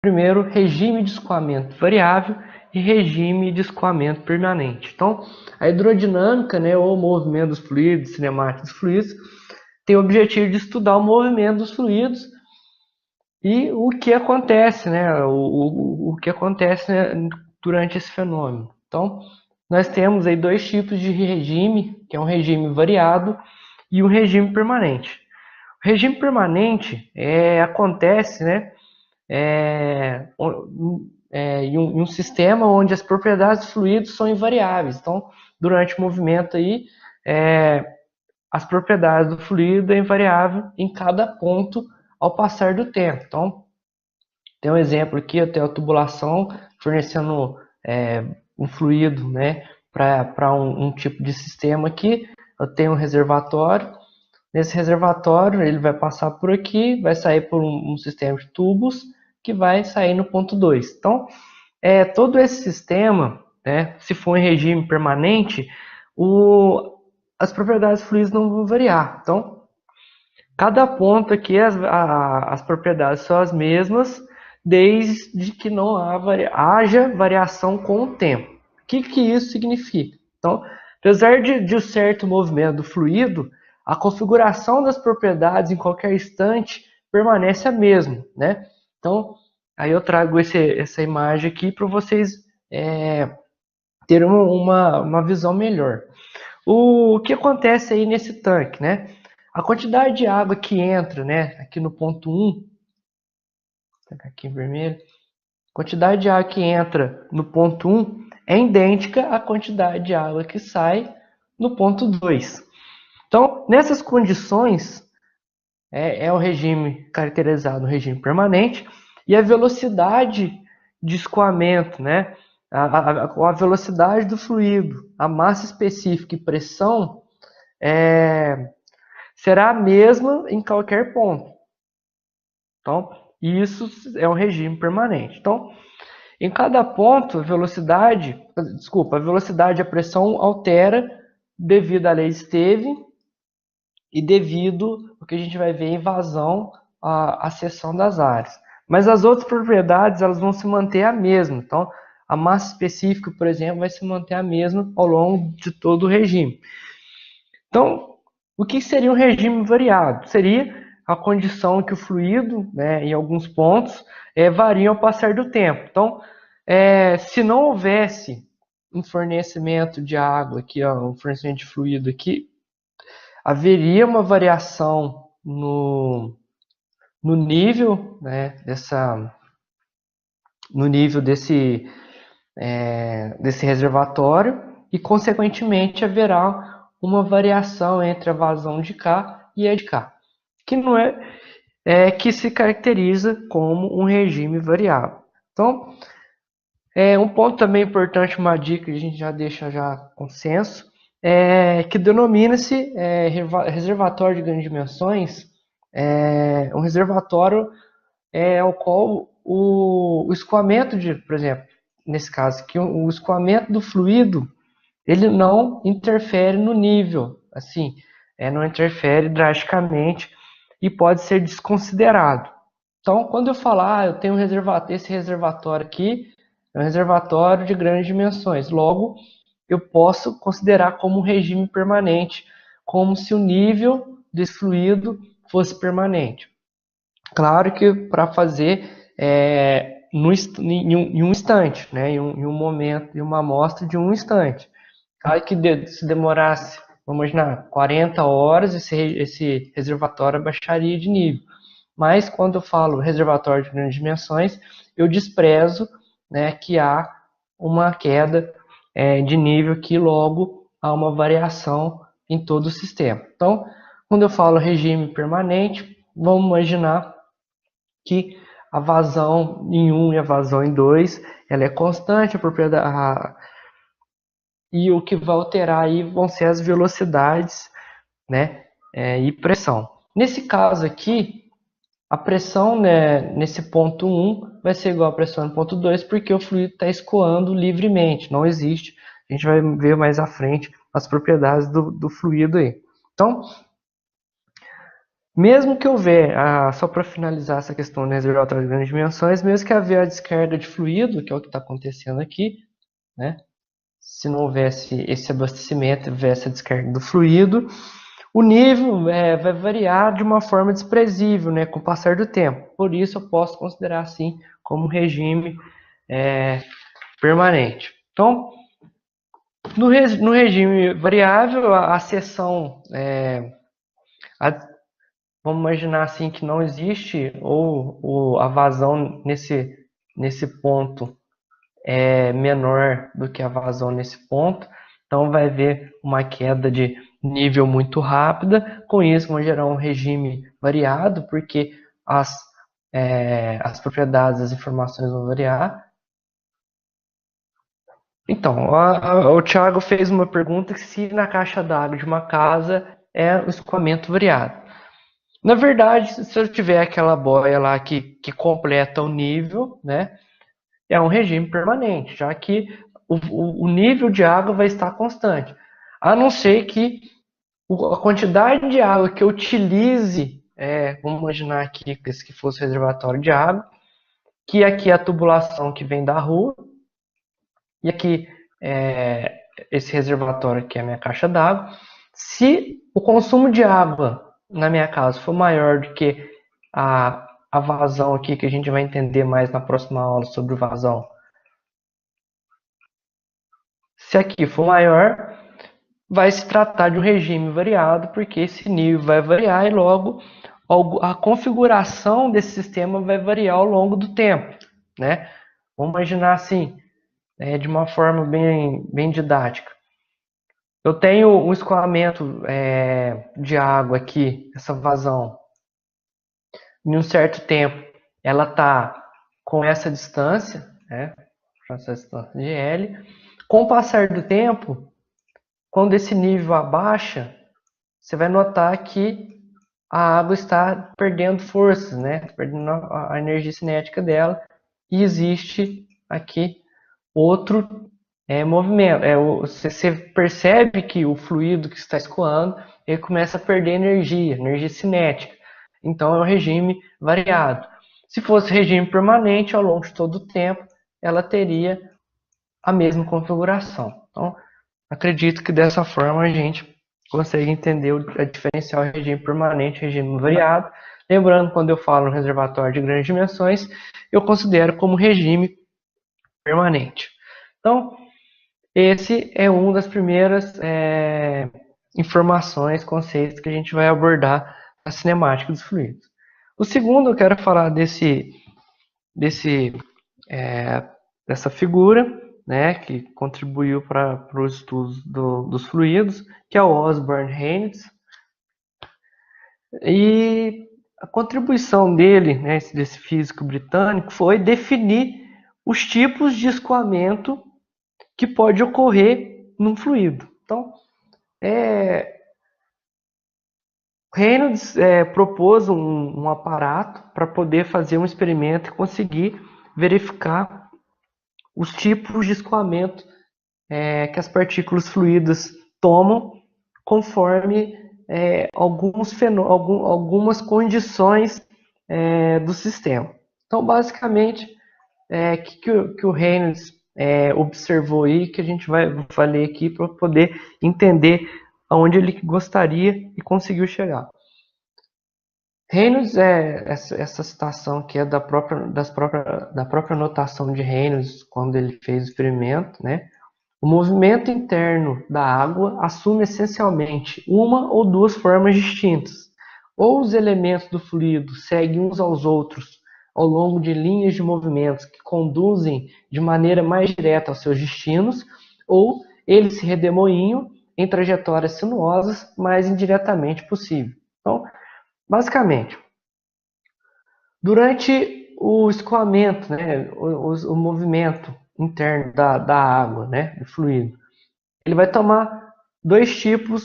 Primeiro, regime de escoamento variável e regime de escoamento permanente. Então, a hidrodinâmica, né, ou o movimento dos fluidos, cinemática dos fluidos, tem o objetivo de estudar o movimento dos fluidos e o que acontece, né, o que acontece, né, durante esse fenômeno. Então, nós temos aí dois tipos de regime, que é um regime variado e um regime permanente. O regime permanente acontece, né, é, em um sistema onde as propriedades dos fluidos são invariáveis. Então, durante o movimento aí, é, as propriedades do fluido é invariável em cada ponto ao passar do tempo. Então, tem um exemplo aqui, eu tenho a tubulação fornecendo um fluido, né, para um tipo de sistema aqui. Eu tenho um reservatório. Nesse reservatório, ele vai passar por aqui, vai sair por um sistema de tubos, que vai sair no ponto 2. Então, todo esse sistema, né, se for em regime permanente, as propriedades fluídicas não vão variar. Então, cada ponto aqui, as propriedades são as mesmas, desde que não haja variação com o tempo. O que isso significa? Então, apesar de um certo movimento do fluido, a configuração das propriedades em qualquer instante permanece a mesma, né? Então, aí eu trago essa imagem aqui para vocês terem uma visão melhor. O que acontece aí nesse tanque, né? A quantidade de água que entra, né, aqui no ponto 1, vou pegar aqui em vermelho, a quantidade de água que entra no ponto 1 é idêntica à quantidade de água que sai no ponto 2. Então, nessas condições, o regime caracterizado no regime permanente, e a velocidade de escoamento, né, a velocidade do fluido, a massa específica e pressão será a mesma em qualquer ponto. Então, isso é um regime permanente. Então, em cada ponto, a velocidade e a pressão altera devido à lei de Stevens e devido ao que a gente vai ver em vazão, a seção das áreas. Mas as outras propriedades, elas vão se manter a mesma. Então, a massa específica, por exemplo, vai se manter a mesma ao longo de todo o regime. Então, o que seria um regime variado? Seria a condição que o fluido, né, em alguns pontos, varia ao passar do tempo. Então, se não houvesse um fornecimento de água aqui, um fornecimento de fluido aqui, haveria uma variação no nível, né, no nível desse reservatório e, consequentemente, haverá uma variação entre a vazão de cá e a de cá, que não que se caracteriza como um regime variável. Então, um ponto também importante, uma dica que a gente já deixa já consenso, que denomina-se reservatório de grandes dimensões, um reservatório ao qual o escoamento por exemplo, nesse caso aqui, o escoamento do fluido, ele não interfere no nível, assim, não interfere drasticamente e pode ser desconsiderado. Então, quando eu falar, eu tenho esse reservatório aqui, é um reservatório de grandes dimensões, logo, eu posso considerar como um regime permanente, como se o nível desse fluido fosse permanente. Claro que para fazer em um instante, né? Em um momento, em uma amostra de um instante. Claro que se demorasse, vamos imaginar, 40 horas, esse reservatório baixaria de nível. Mas quando eu falo reservatório de grandes dimensões, eu desprezo, né, que há uma queda de nível que logo há uma variação em todo o sistema. Então, quando eu falo regime permanente, vamos imaginar que a vazão em 1 e a vazão em 2, ela é constante, e o que vai alterar aí vão ser as velocidades, né, e pressão. Nesse caso aqui, a pressão, né, nesse ponto 1 vai ser igual à pressão no ponto 2, porque o fluido está escoando livremente, não existe. A gente vai ver mais à frente as propriedades do fluido aí. Então, Mesmo que houver, só para finalizar essa questão do reservatório de grandes dimensões, mesmo que haver a descarga de fluido, que é o que está acontecendo aqui, né? Se não houvesse esse abastecimento, houvesse a descarga do fluido, o nível vai variar de uma forma desprezível, né, com o passar do tempo. Por isso eu posso considerar assim como regime permanente. Então, no regime variável, a seção, vamos imaginar assim que não existe, ou a vazão nesse ponto é menor do que a vazão nesse ponto, então vai haver uma queda de nível muito rápida. Com isso, vão gerar um regime variado, porque as propriedades das informações vão variar. Então, o Thiago fez uma pergunta que se na caixa d'água de uma casa é o escoamento variado. Na verdade, se eu tiver aquela boia lá que completa o nível, né, é um regime permanente, já que o nível de água vai estar constante. A não ser que a quantidade de água que eu utilize, vamos imaginar aqui que esse que fosse o reservatório de água, que aqui é a tubulação que vem da rua, e aqui esse reservatório aqui é a minha caixa d'água. Se o consumo de água na minha casa for maior do que a vazão aqui, que a gente vai entender mais na próxima aula sobre vazão, se aqui for maior, vai se tratar de um regime variado, porque esse nível vai variar e logo a configuração desse sistema vai variar ao longo do tempo, né? Vamos imaginar assim, de uma forma bem didática. Eu tenho um escoamento de água aqui, essa vazão, em um certo tempo, ela está com essa distância, né? Essa distância de L. Com o passar do tempo, quando esse nível abaixa, você vai notar que a água está perdendo forças, né? Perdendo a energia cinética dela, e existe aqui outro movimento. Você percebe que o fluido que está escoando, ele começa a perder energia cinética. Então é um regime variado. Se fosse regime permanente, ao longo de todo o tempo, ela teria a mesma configuração. Então, acredito que dessa forma a gente consegue entender a diferencial regime permanente e regime variado. Lembrando, quando eu falo no reservatório de grandes dimensões, eu considero como regime permanente. Então, esse é uma das primeiras informações, conceitos que a gente vai abordar na cinemática dos fluidos. O segundo, eu quero falar dessa figura, né, que contribuiu para os estudos dos fluidos, que é o Osborne Haynes. E a contribuição dele, né, desse físico britânico, foi definir os tipos de escoamento que pode ocorrer num fluido. Então, Reynolds propôs um aparato para poder fazer um experimento e conseguir verificar os tipos de escoamento que as partículas fluídas tomam conforme algumas condições do sistema. Então, basicamente, que o Reynolds observou aí, que a gente vai ler aqui para poder entender aonde ele gostaria e conseguiu chegar. Reynolds essa citação que é da própria notação de Reynolds quando ele fez o experimento, né? O movimento interno da água assume essencialmente uma ou duas formas distintas. Ou os elementos do fluido seguem uns aos outros ao longo de linhas de movimentos que conduzem de maneira mais direta aos seus destinos, ou eles se redemoinham em trajetórias sinuosas mais indiretamente possível. Então, basicamente, durante o escoamento, né, o movimento interno da água, né, do fluido, ele vai tomar dois tipos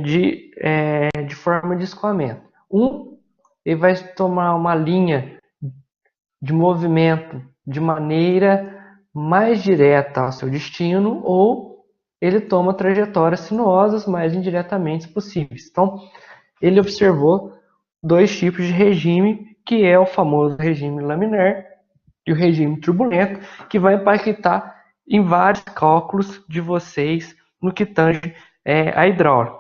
de forma de escoamento. Ele vai tomar uma linha de movimento de maneira mais direta ao seu destino, ou ele toma trajetórias sinuosas mais indiretamente possíveis. Então, ele observou dois tipos de regime, que é o famoso regime laminar e o regime turbulento, que vai impactar em vários cálculos de vocês no que tange a hidráulica.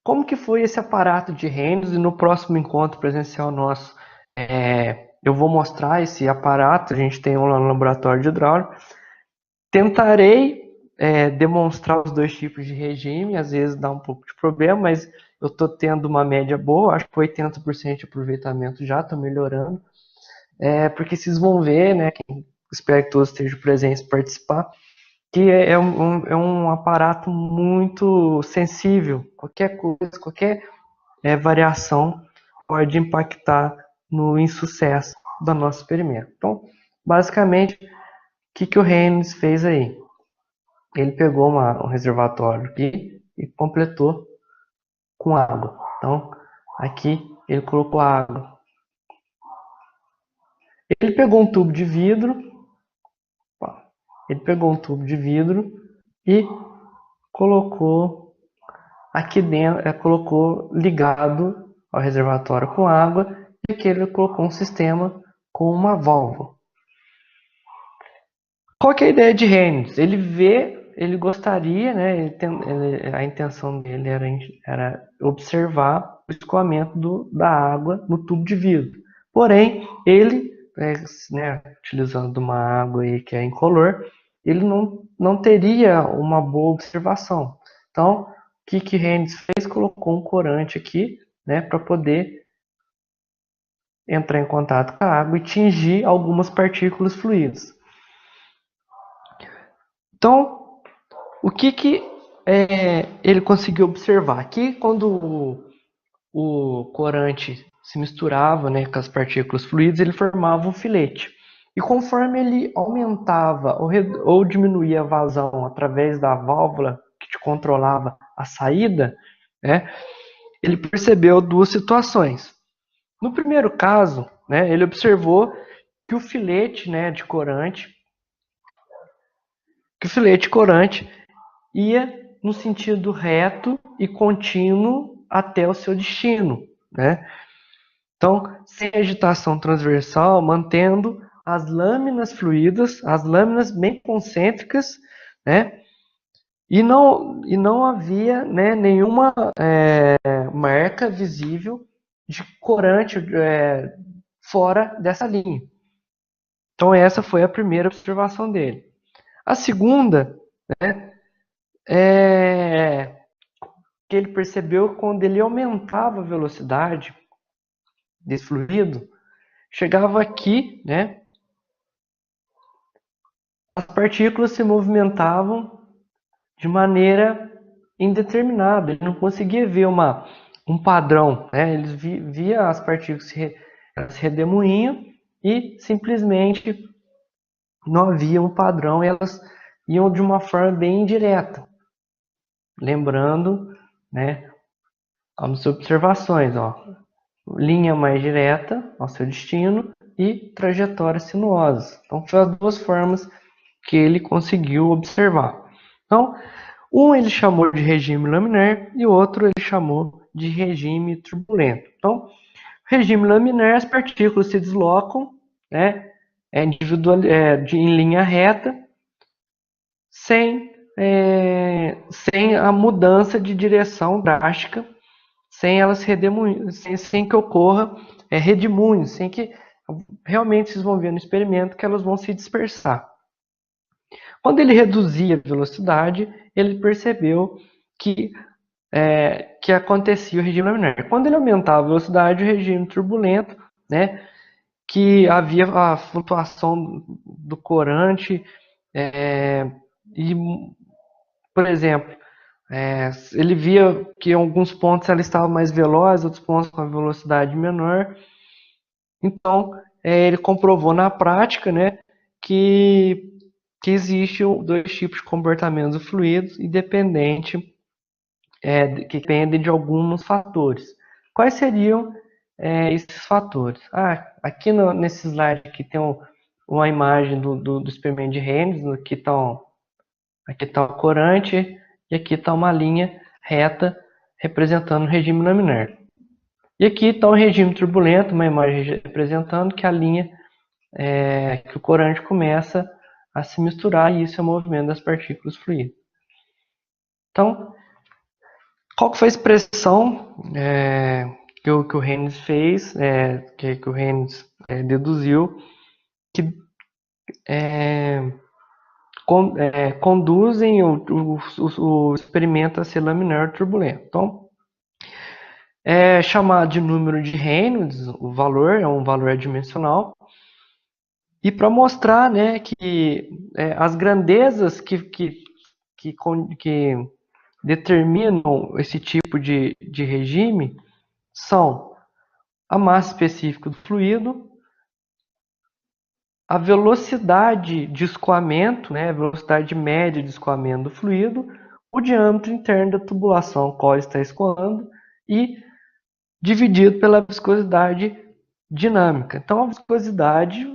Como que foi esse aparato de Reynolds? E no próximo encontro presencial nosso, eu vou mostrar esse aparato, a gente tem um lá no laboratório de hidráulica. Tentarei demonstrar os dois tipos de regime, às vezes dá um pouco de problema, mas eu estou tendo uma média boa, acho que 80% de aproveitamento já, estou melhorando. Porque vocês vão ver, né, espero que todos estejam presentes para participar, que é um aparato muito sensível. Qualquer coisa, qualquer variação pode impactar no insucesso do nosso experimento. Então, basicamente, o que o Reynolds fez aí? Ele pegou um reservatório aqui e completou com água. Então, aqui ele colocou água. Ele pegou um tubo de vidro, e colocou aqui dentro, colocou ligado ao reservatório com água, e aqui ele colocou um sistema com uma válvula. Qual que é a ideia de Reynolds? Ele gostaria, né, a intenção dele era observar o escoamento da água no tubo de vidro. Porém, ele, né, utilizando uma água aí que é incolor, ele não teria uma boa observação. Então, o que Reynolds fez? Colocou um corante aqui, né, para poder entrar em contato com a água e tingir algumas partículas fluídicas. Então, o que ele conseguiu observar? Aqui, quando o corante se misturava, né, com as partículas fluídicas, ele formava um filete. E conforme ele aumentava ou diminuía a vazão através da válvula que te controlava a saída, né, ele percebeu duas situações. No primeiro caso, né, ele observou que o filete, né, de corante, ia no sentido reto e contínuo até o seu destino, né? Então, sem agitação transversal, mantendo as lâminas fluídas, as lâminas bem concêntricas, né? E não havia, né, nenhuma marca visível de corante fora dessa linha. Então, essa foi a primeira observação dele. A segunda, né, que ele percebeu quando ele aumentava a velocidade desse fluido, chegava aqui, né, as partículas se movimentavam de maneira indeterminada. Ele não conseguia ver um padrão, né? Ele via as partículas se redemoinham e simplesmente não havia um padrão, elas iam de uma forma bem indireta. Lembrando, né, as observações, ó, linha mais direta ao seu destino e trajetória sinuosa. Então, foi as duas formas que ele conseguiu observar. Então, um ele chamou de regime laminar e o outro ele chamou de regime turbulento. Então, regime laminar, as partículas se deslocam, né, em linha reta, sem a mudança de direção drástica, sem elas sem que ocorra redemoinho, sem que realmente vocês vão ver no experimento que elas vão se dispersar. Quando ele reduzia a velocidade, ele percebeu que acontecia o regime laminar. Quando ele aumentava a velocidade, o regime turbulento, né, que havia a flutuação do corante e, por exemplo, ele via que em alguns pontos ela estava mais veloz, outros pontos com a velocidade menor. Então, ele comprovou na prática, né, que existem dois tipos de comportamentos fluidos independente, que dependem de alguns fatores. Quais seriam esses fatores? Aqui nesse slide aqui tem uma imagem do experimento de Reynolds, aqui está o corante e aqui está uma linha reta representando o regime laminar. E aqui está o regime turbulento, uma imagem representando que a linha que o corante começa a se misturar, e isso é o movimento das partículas fluídicas. Então, qual que foi a expressão que o Reynolds fez, que o Reynolds deduziu, que conduzem o experimento a ser laminar turbulento. Então, é chamado de número de Reynolds, o valor é um valor adimensional, e para mostrar, né, que as grandezas que determinam esse tipo de regime são a massa específica do fluido, a velocidade de escoamento, né, a velocidade média de escoamento do fluido, o diâmetro interno da tubulação qual está escoando e dividido pela viscosidade dinâmica. Então, a viscosidade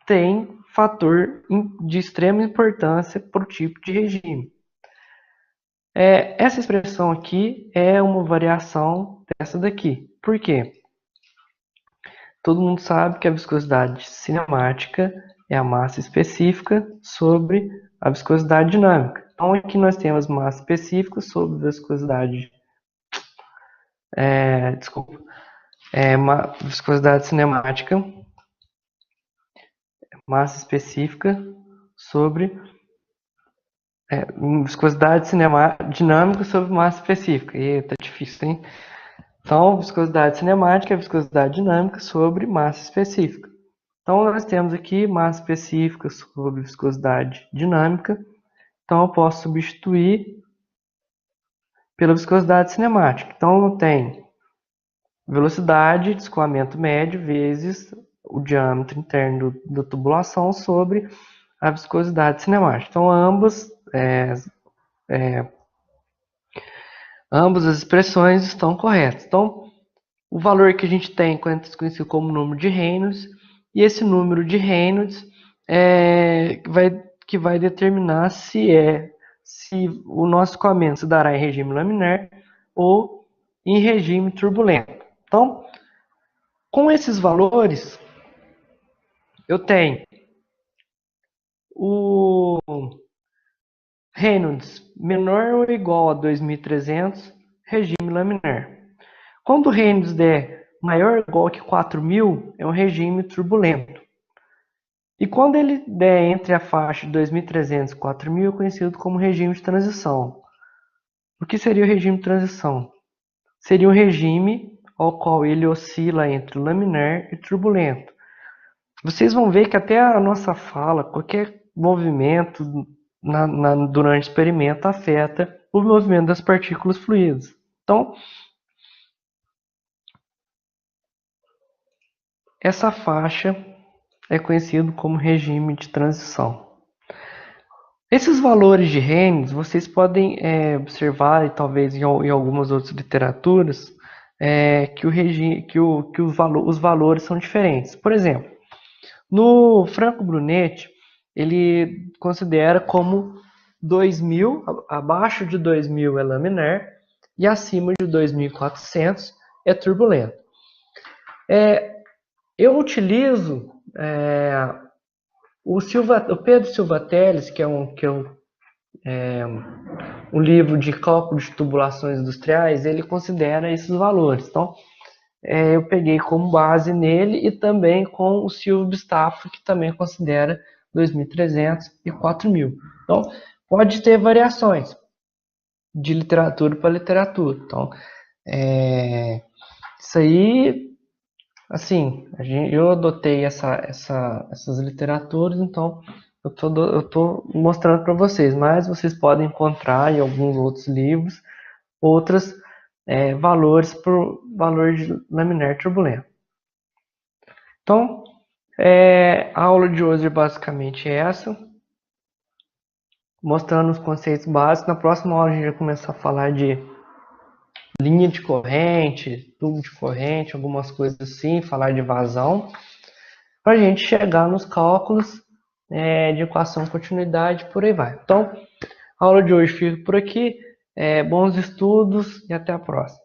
tem fator de extrema importância para o tipo de regime. Essa expressão aqui é uma variação dessa daqui. Por quê? Todo mundo sabe que a viscosidade cinemática é a massa específica sobre a viscosidade dinâmica. Então aqui nós temos massa específica sobre viscosidade, viscosidade cinemática, massa específica sobre viscosidade dinâmica sobre massa específica. Eita, difícil, hein? Então, viscosidade cinemática é viscosidade dinâmica sobre massa específica. Então, nós temos aqui massa específica sobre viscosidade dinâmica. Então, eu posso substituir pela viscosidade cinemática. Então, eu tenho velocidade de escoamento médio vezes o diâmetro interno da tubulação sobre a viscosidade cinemática. Então, ambas as expressões estão corretas. Então, o valor que a gente tem é conhecido como número de Reynolds, e esse número de Reynolds que vai determinar se o nosso escoamento se dará em regime laminar ou em regime turbulento. Então, com esses valores, eu tenho o Reynolds menor ou igual a 2.300, regime laminar. Quando o Reynolds der maior ou igual que 4.000, é um regime turbulento. E quando ele der entre a faixa de 2.300 e 4.000, é conhecido como regime de transição. O que seria o regime de transição? Seria um regime ao qual ele oscila entre laminar e turbulento. Vocês vão ver que até a nossa fala, qualquer movimento durante o experimento afeta o movimento das partículas fluídas. Então, essa faixa é conhecido como regime de transição. Esses valores de Reynolds, vocês podem observar, e talvez em algumas outras literaturas, que os valores são diferentes. Por exemplo, no Franco Brunetti, ele considera como 2.000, abaixo de 2.000 é laminar, e acima de 2.400 é turbulento. Eu utilizo o Pedro Silva Teles, que é um livro de cálculo de tubulações industriais, ele considera esses valores. Então, eu peguei como base nele e também com o Silvio Bistaffo, que também considera 2.300 e 4.000. Então, pode ter variações de literatura para literatura. Então, isso aí, assim, eu adotei essas literaturas, então eu estou mostrando para vocês, mas vocês podem encontrar em alguns outros livros outros valores por valor de laminar turbulento. Então, a aula de hoje é basicamente essa, mostrando os conceitos básicos. Na próxima aula a gente vai começar a falar de linha de corrente, tubo de corrente, algumas coisas assim, falar de vazão, para a gente chegar nos cálculos de equação de continuidade, por aí vai. Então, a aula de hoje fica por aqui. Bons estudos e até a próxima.